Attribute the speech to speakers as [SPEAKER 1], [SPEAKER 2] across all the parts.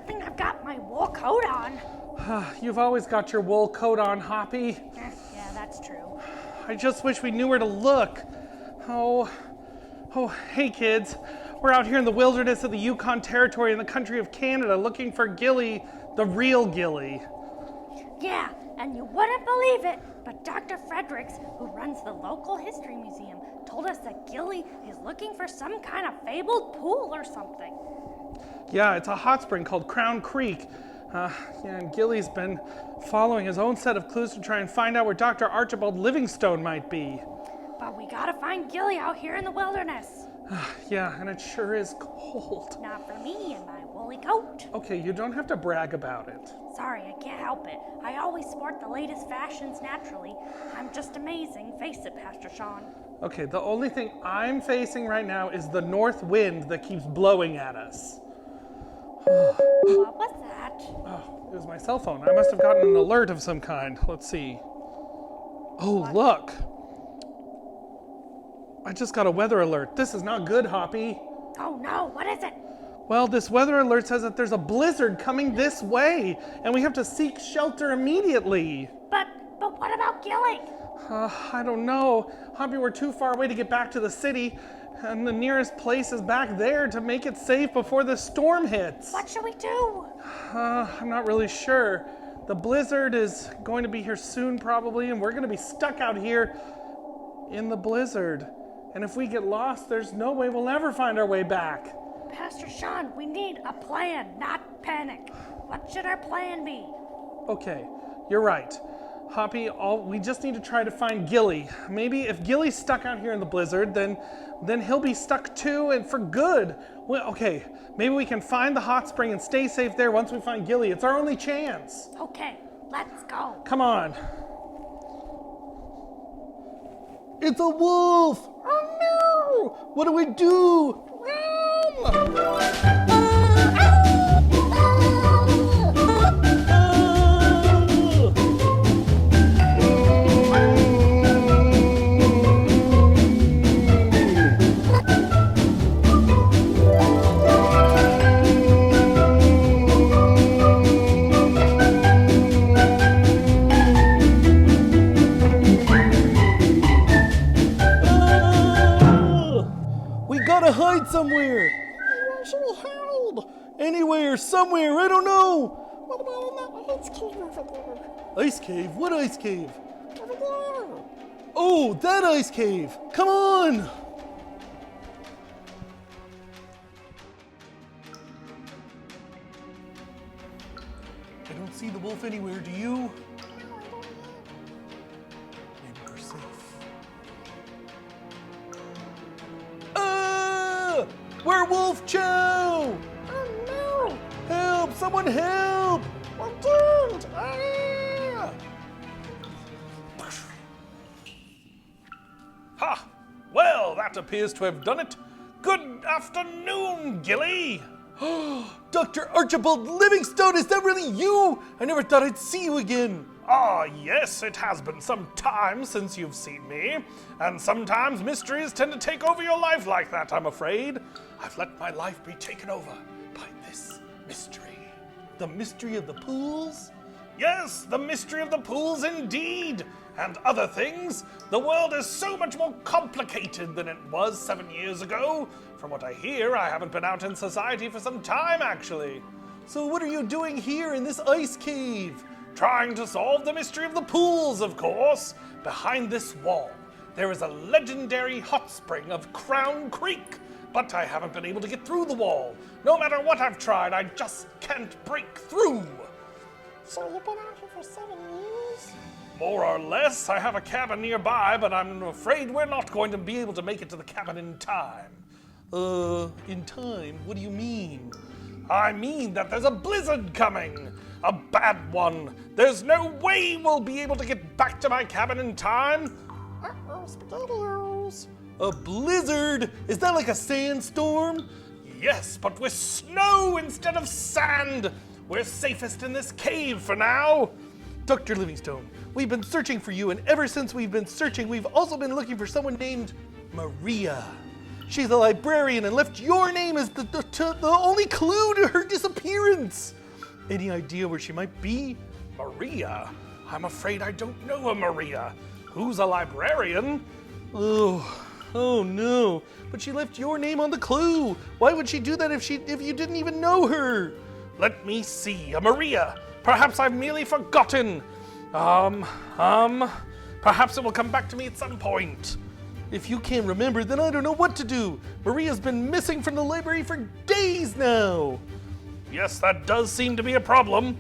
[SPEAKER 1] thing I've got my wool coat on.
[SPEAKER 2] You've always got your wool coat on, Hoppy.
[SPEAKER 1] Yeah, that's true.
[SPEAKER 2] I just wish we knew where to look. Oh, hey kids. We're out here in the wilderness of the Yukon Territory in the country of Canada looking for Gilly, the real Gilly.
[SPEAKER 1] Yeah, and you wouldn't believe it, but Dr. Fredericks, who runs the local history museum, told us that Gilly is looking for some kind of fabled pool or something.
[SPEAKER 2] Yeah, it's a hot spring called Crown Creek. And Gilly's been following his own set of clues to try and find out where Dr. Archibald Livingstone might be.
[SPEAKER 1] But we gotta find Gilly out here in the wilderness.
[SPEAKER 2] Yeah, and it sure is cold.
[SPEAKER 1] Not for me and my woolly coat.
[SPEAKER 2] Okay, you don't have to brag about it.
[SPEAKER 1] Sorry, I can't help it. I always sport the latest fashions naturally. I'm just amazing, face it, Pastor Shaun.
[SPEAKER 2] Okay, the only thing I'm facing right now is the north wind that keeps blowing at us.
[SPEAKER 1] What was that?
[SPEAKER 2] Oh, it was my cell phone. I must have gotten an alert of some kind. Let's see. Oh, look. I just got a weather alert. This is not good, Hoppy.
[SPEAKER 1] Oh no, what is it?
[SPEAKER 2] Well, this weather alert says that there's a blizzard coming this way, and we have to seek shelter immediately.
[SPEAKER 1] But what about Gilly?
[SPEAKER 2] I don't know. Hoppy, we're too far away to get back to the city, and the nearest place is back there to make it safe before the storm hits.
[SPEAKER 1] What should we do?
[SPEAKER 2] I'm not really sure. The blizzard is going to be here soon probably, and we're going to be stuck out here in the blizzard. And if we get lost, there's no way we'll ever find our way back.
[SPEAKER 1] Pastor Shaun, we need a plan, not panic. What should our plan be?
[SPEAKER 2] Okay, you're right. Hoppy, we just need to try to find Gilly. Maybe if Gilly's stuck out here in the blizzard, then he'll be stuck too, and for good. Well, okay, maybe we can find the hot spring and stay safe there once we find Gilly. It's our only chance.
[SPEAKER 1] Okay, let's go.
[SPEAKER 2] Come on. It's a wolf! Oh no! What do we do? We gotta hide somewhere. Where should we hide? Anywhere, somewhere, I don't know.
[SPEAKER 3] What about in that ice cave over there?
[SPEAKER 2] Ice cave? What ice cave?
[SPEAKER 3] Over there.
[SPEAKER 2] Oh, that ice cave. Come on. I don't see the wolf anywhere, do you? Maybe we're safe. Werewolf chow!
[SPEAKER 3] Oh no!
[SPEAKER 2] Help! Someone help!
[SPEAKER 3] We're doomed! Ah!
[SPEAKER 2] Ha! Well, that appears to have done it. Good afternoon, Gilly! Dr. Archibald Livingstone, is that really you? I never thought I'd see you again. Ah, yes, it has been some time since you've seen me, and sometimes mysteries tend to take over your life like that, I'm afraid. I've let my life be taken over by this mystery. The mystery of the pools? Yes, the mystery of the pools indeed, and other things. The world is so much more complicated than it was 7 years ago. From what I hear, I haven't been out in society for some time, actually. So what are you doing here in this ice cave? Trying to solve the mystery of the pools, of course. Behind this wall, there is a legendary hot spring of Crown Creek, but I haven't been able to get through the wall. No matter what I've tried, I just can't break through.
[SPEAKER 3] So you've been out here for 7 years?
[SPEAKER 2] More or less. I have a cabin nearby, but I'm afraid we're not going to be able to make it to the cabin in time. In time? What do you mean? I mean that there's a blizzard coming. A bad one. There's no way we'll be able to get back to my cabin in time.
[SPEAKER 3] Uh-oh, SpaghettiOs.
[SPEAKER 2] A blizzard? Is that like a sandstorm? Yes, but with snow instead of sand. We're safest in this cave for now. Dr. Livingstone, we've been searching for you, and ever since we've been searching, we've also been looking for someone named Maria. She's a librarian and left your name as the only clue to her disappearance. sense. Any idea where she might be? Maria? I'm afraid I don't know a Maria. Who's a librarian? Oh no, but she left your name on the clue. Why would she do that if you didn't even know her? Let me see, a Maria. Perhaps I've merely forgotten. Perhaps it will come back to me at some point. If you can't remember, then I don't know what to do. Maria's been missing from the library for days now. Yes, that does seem to be a problem.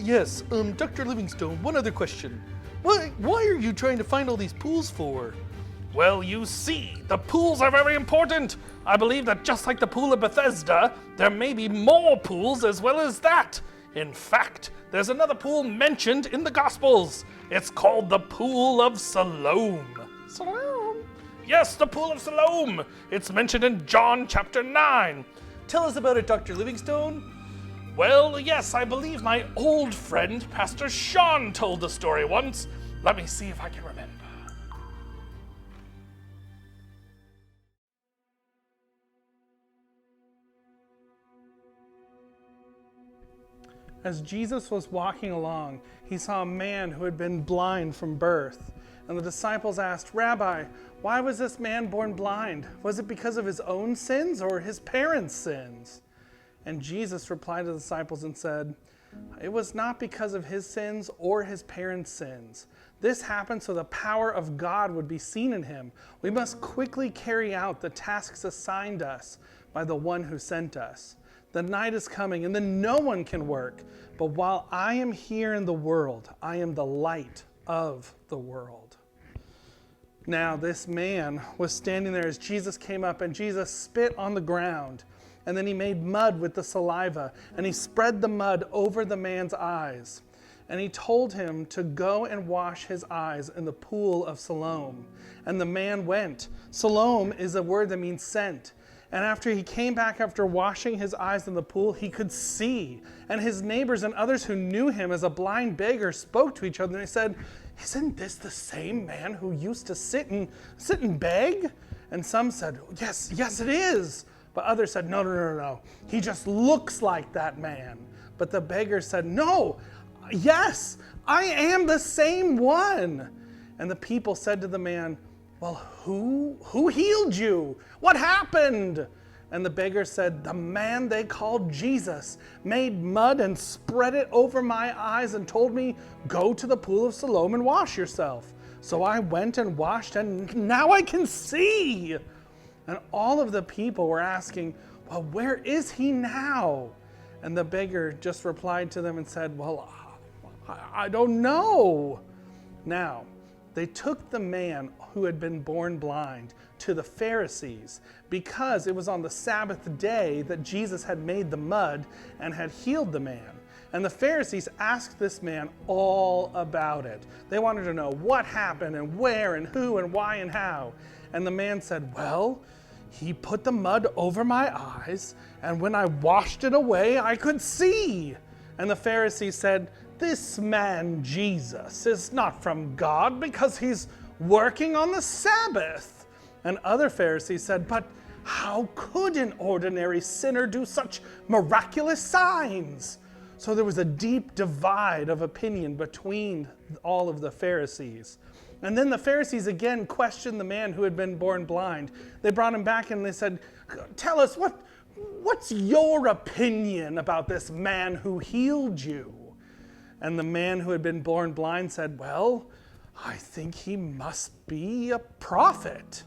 [SPEAKER 2] Yes, Dr. Livingstone, one other question. Why are you trying to find all these pools for? Well, you see, the pools are very important. I believe that just like the pool of Bethesda, there may be more pools as well as that. In fact, there's another pool mentioned in the Gospels. It's called the Pool of Siloam.
[SPEAKER 3] Siloam?
[SPEAKER 2] Yes, the Pool of Siloam. It's mentioned in John chapter 9. Tell us about it, Dr. Livingstone. Well, yes, I believe my old friend, Pastor Shaun, told the story once. Let me see if I can remember.
[SPEAKER 4] As Jesus was walking along, he saw a man who had been blind from birth. And the disciples asked, "Rabbi, why was this man born blind? Was it because of his own sins or his parents' sins?" And Jesus replied to the disciples and said, "It was not because of his sins or his parents' sins. This happened so the power of God would be seen in him. We must quickly carry out the tasks assigned us by the one who sent us. The night is coming, and then no one can work. But while I am here in the world, I am the light of the world." Now this man was standing there as Jesus came up, and Jesus spit on the ground. And then he made mud with the saliva, and he spread the mud over the man's eyes. And he told him to go and wash his eyes in the pool of Siloam. And the man went. Siloam is a word that means sent. And after he came back after washing his eyes in the pool, he could see. And his neighbors and others who knew him as a blind beggar spoke to each other, and they said, "Isn't this the same man who used to sit and beg?" And some said, yes, it is." But others said, no. He just looks like that man." But the beggar said, "No, yes, I am the same one." And the people said to the man, "Well, who healed you? What happened?" And the beggar said, "The man they called Jesus made mud and spread it over my eyes and told me, 'Go to the pool of Siloam and wash yourself.' So I went and washed, and now I can see." And all of the people were asking, "Well, where is he now?" And the beggar just replied to them and said, "Well, I don't know." Now, they took the man who had been born blind to the Pharisees because it was on the Sabbath day that Jesus had made the mud and had healed the man. And the Pharisees asked this man all about it. They wanted to know what happened and where and who and why and how. And the man said, "Well, he put the mud over my eyes, and when I washed it away, I could see." And the Pharisees said, "This man, Jesus, is not from God because he's working on the Sabbath." And other Pharisees said, "But how could an ordinary sinner do such miraculous signs?" So there was a deep divide of opinion between all of the Pharisees. And then the Pharisees again questioned the man who had been born blind. They brought him back and they said, "Tell us, what's your opinion about this man who healed you?" And the man who had been born blind said, "Well, I think he must be a prophet."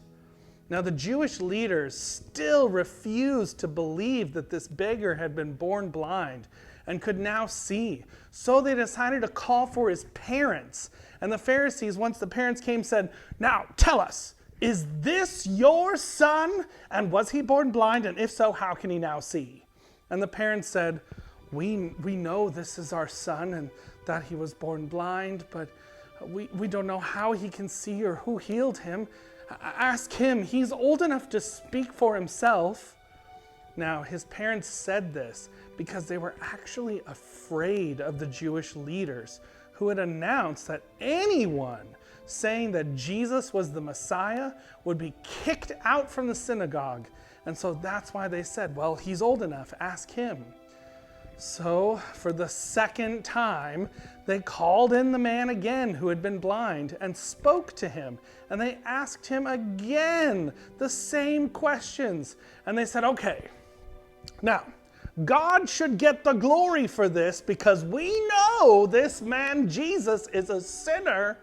[SPEAKER 4] Now the Jewish leaders still refused to believe that this beggar had been born blind and could now see. So they decided to call for his parents. And the Pharisees, once the parents came, said, "Now tell us, is this your son? And was he born blind? And if so, how can he now see?" And the parents said, we know this is our son and that he was born blind, but we don't know how he can see or who healed him. Ask him. He's old enough to speak for himself." Now, his parents said this because they were actually afraid of the Jewish leaders who had announced that anyone saying that Jesus was the Messiah would be kicked out from the synagogue. And so that's why they said, "Well, he's old enough, ask him." So, for the second time, they called in the man again who had been blind and spoke to him. And they asked him again the same questions. And they said, okay, now, God should get the glory for this because we know this man Jesus is a sinner.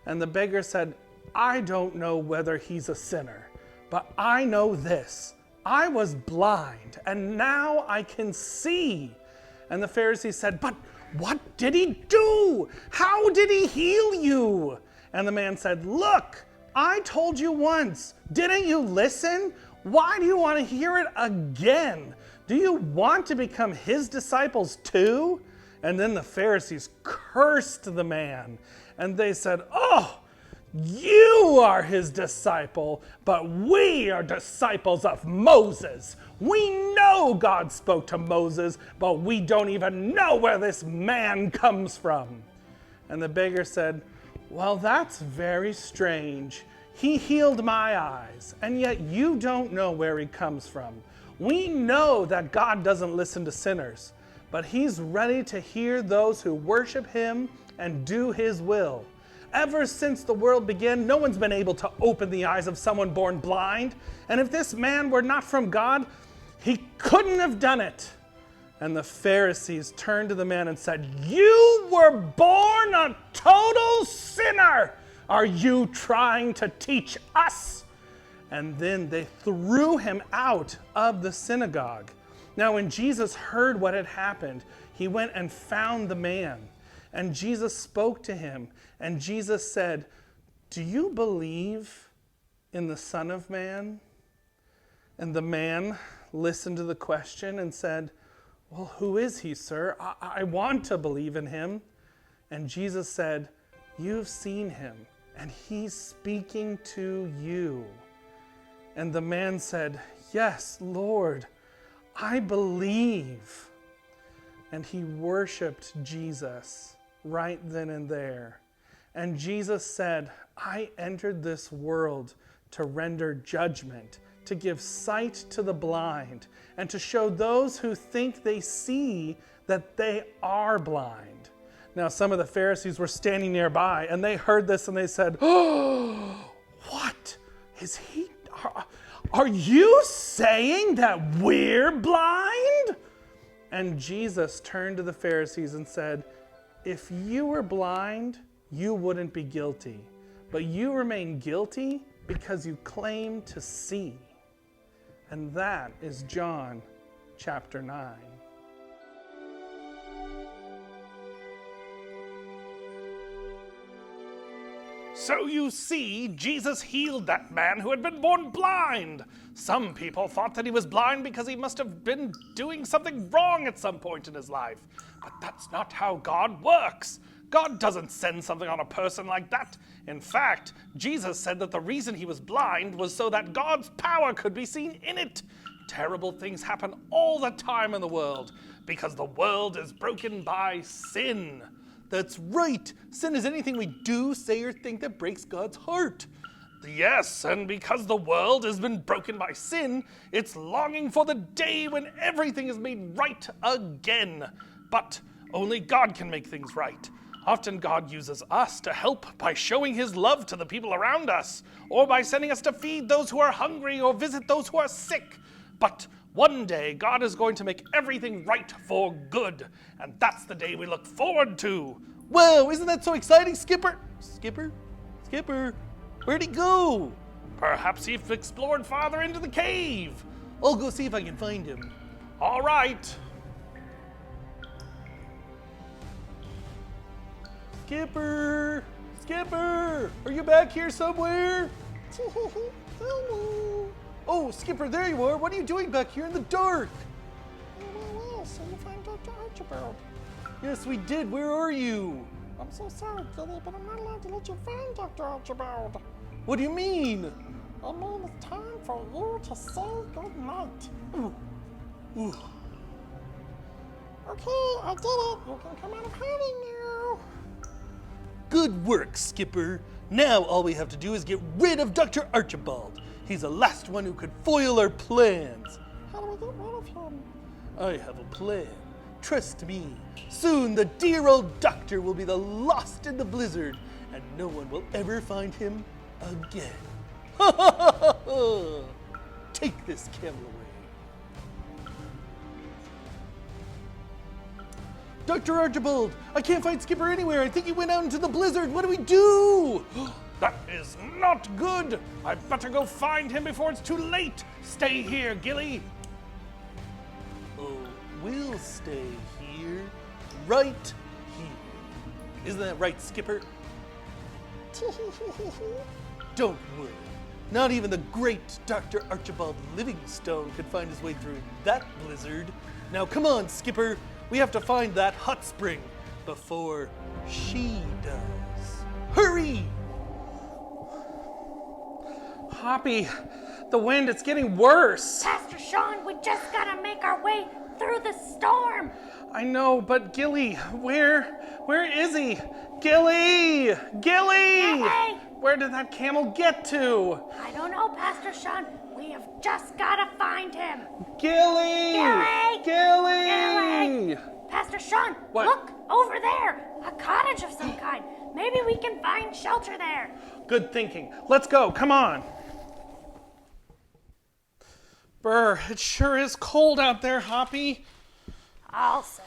[SPEAKER 4] And the beggar said, I don't know whether he's a sinner, but I know this. I was blind, and now I can see. And the Pharisees said, but what did he do? How did he heal you? And the man said, look, I told you once. Didn't you listen? Why do you want to hear it again? Do you want to become his disciples too? And then the Pharisees cursed the man, and they said, oh, you are his disciple, but we are disciples of Moses. We know God spoke to Moses, but we don't even know where this man comes from. And the beggar said, well, that's very strange. He healed my eyes, and yet you don't know where he comes from. We know that God doesn't listen to sinners, but he's ready to hear those who worship him and do his will. Ever since the world began, no one's been able to open the eyes of someone born blind. And if this man were not from God, he couldn't have done it. And the Pharisees turned to the man and said, you were born a total sinner. Are you trying to teach us? And then they threw him out of the synagogue. Now, when Jesus heard what had happened, he went and found the man. And Jesus spoke to him, and Jesus said, do you believe in the Son of Man? And the man listened to the question and said, well, who is he, sir? I want to believe in him. And Jesus said, you've seen him, and he's speaking to you. And the man said, yes, Lord, I believe. And he worshiped Jesus right then and there. And Jesus said, I entered this world to render judgment, to give sight to the blind, and to show those who think they see that they are blind. Now, some of the Pharisees were standing nearby, and they heard this, and they said, oh, what is he? Are you saying that we're blind? And Jesus turned to the Pharisees and said, if you were blind, you wouldn't be guilty. But you remain guilty because you claim to see. And that is John chapter 9.
[SPEAKER 2] So you see, Jesus healed that man who had been born blind. Some people thought that he was blind because he must have been doing something wrong at some point in his life. But that's not how God works. God doesn't send something on a person like that. In fact, Jesus said that the reason he was blind was so that God's power could be seen in it. Terrible things happen all the time in the world because the world is broken by sin. That's right. Sin is anything we do, say, or think that breaks God's heart. Yes, and because the world has been broken by sin, it's longing for the day when everything is made right again. But only God can make things right. Often God uses us to help by showing his love to the people around us, or by sending us to feed those who are hungry or visit those who are sick. But one day, God is going to make everything right for good, and that's the day we look forward to. Whoa, isn't that so exciting, Skipper? Skipper? Where'd he go? Perhaps he's explored farther into the cave. I'll go see if I can find him. All right. Skipper, are you back here somewhere?
[SPEAKER 3] Hello.
[SPEAKER 2] Oh, Skipper, there you are. What are you doing back here in the dark?
[SPEAKER 3] Well, so you find Dr. Archibald.
[SPEAKER 2] Yes, we did. Where are you?
[SPEAKER 3] I'm so sorry, Gilly, but I'm not allowed to let you find Dr. Archibald.
[SPEAKER 2] What do you mean?
[SPEAKER 3] I mean, it's time for you to say goodnight.
[SPEAKER 2] Ooh.
[SPEAKER 3] Okay, I did it. You can come out of hiding now.
[SPEAKER 2] Good work, Skipper. Now all we have to do is get rid of Dr. Archibald. He's the last one who could foil our plans.
[SPEAKER 3] How do we get rid of him?
[SPEAKER 2] I have a plan. Trust me, soon the dear old doctor will be lost in the blizzard, and no one will ever find him again. Ha ha ha ha ha! Take this camel away. Dr. Archibald, I can't find Skipper anywhere. I think he went out into the blizzard. What do we do?
[SPEAKER 5] That is not good. I better go find him before it's too late. Stay here, Gilly.
[SPEAKER 2] Oh, we'll stay here. Right here. Isn't that right, Skipper? Don't worry. Not even the great Dr. Archibald Livingstone could find his way through that blizzard. Now come on, Skipper. We have to find that hot spring before she does. Hurry!
[SPEAKER 4] Hoppy, the wind, it's getting worse.
[SPEAKER 1] Pastor Shaun, we just gotta make our way through the storm.
[SPEAKER 4] I know, but Gilly, where is he? Gilly! Gilly!
[SPEAKER 1] Hey!
[SPEAKER 4] Where did that camel get to?
[SPEAKER 1] I don't know, Pastor Shaun. We have just gotta find him.
[SPEAKER 4] Gilly!
[SPEAKER 1] Gilly!
[SPEAKER 4] Gilly!
[SPEAKER 1] Gilly! Pastor Shaun,
[SPEAKER 4] What?
[SPEAKER 1] look over there. A cottage of some kind. Maybe we can find shelter there.
[SPEAKER 4] Good thinking. Let's go, come on. Brr, it sure is cold out there, Hoppy.
[SPEAKER 1] I'll say.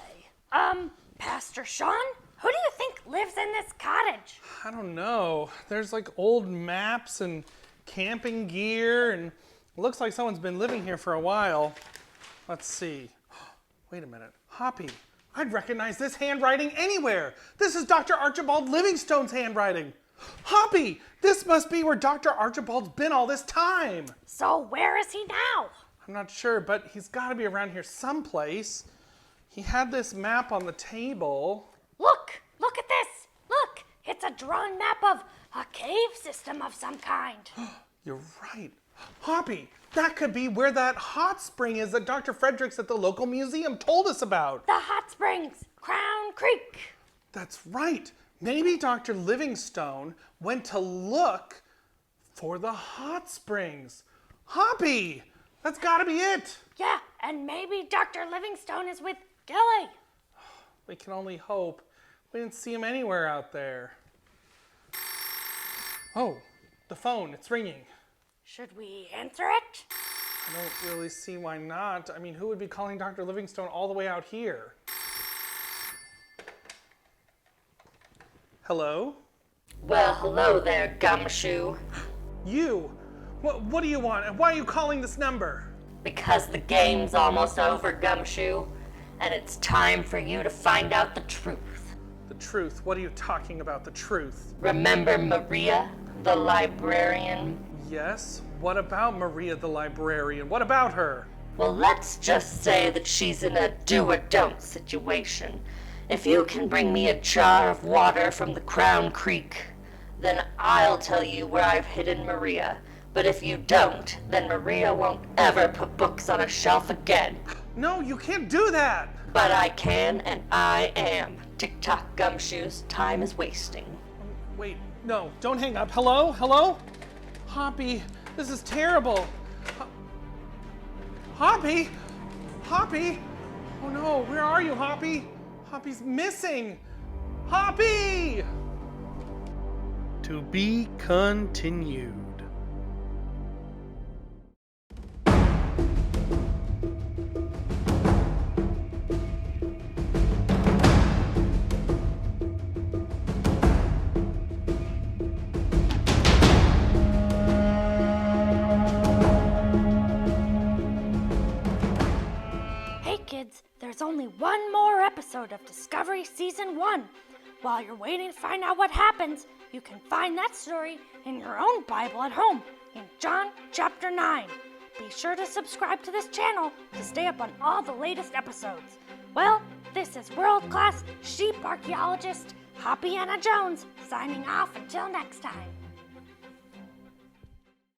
[SPEAKER 1] Pastor Shaun, who do you think lives in this cottage?
[SPEAKER 4] I don't know. There's like old maps and camping gear, and it looks like someone's been living here for a while. Let's see. Wait a minute. Hoppy, I'd recognize this handwriting anywhere. This is Dr. Archibald Livingstone's handwriting. Hoppy, this must be where Dr. Archibald's been all this time.
[SPEAKER 1] So where is he now?
[SPEAKER 4] I'm not sure, but he's got to be around here someplace. He had this map on the table.
[SPEAKER 1] Look at this. Look, it's a drawn map of a cave system of some kind.
[SPEAKER 4] You're right. Hoppy, that could be where that hot spring is that Dr. Fredericks at the local museum told us about.
[SPEAKER 1] The hot springs, Crown Creek.
[SPEAKER 4] That's right. Maybe Dr. Livingstone went to look for the hot springs. Hoppy, that's gotta be it.
[SPEAKER 1] Yeah, and maybe Dr. Livingstone is with Gilly.
[SPEAKER 4] We can only hope. We didn't see him anywhere out there. Oh, the phone, it's ringing.
[SPEAKER 1] Should we answer it?
[SPEAKER 4] I don't really see why not. I mean, who would be calling Dr. Livingstone all the way out here? Hello?
[SPEAKER 6] Well, hello there, Gumshoe.
[SPEAKER 4] You? What do you want? And why are you calling this number?
[SPEAKER 6] Because the game's almost over, Gumshoe, and it's time for you to find out the truth.
[SPEAKER 4] The truth? What are you talking about, the truth?
[SPEAKER 6] Remember Maria, the librarian?
[SPEAKER 4] Yes? What about Maria the librarian? What about her?
[SPEAKER 6] Well, let's just say that she's in a do-or-don't situation. If you can bring me a jar of water from the Crown Creek, then I'll tell you where I've hidden Maria. But if you don't, then Maria won't ever put books on a shelf again.
[SPEAKER 4] No, you can't do that!
[SPEAKER 6] But I can, and I am. Tick-tock, Gumshoes, time is wasting.
[SPEAKER 4] Wait, no, don't hang up. Hello? Hello? Hoppy, this is terrible. Hoppy? Hoppy? Oh no, where are you, Hoppy? Hoppy's missing. Hoppy! To be continued.
[SPEAKER 1] There's only one more episode of Discovery Season 1. While you're waiting to find out what happens, you can find that story in your own Bible at home in John chapter 9. Be sure to subscribe to this channel to stay up on all the latest episodes. Well, this is world-class sheep archaeologist Hoppy Anna Jones signing off until next time.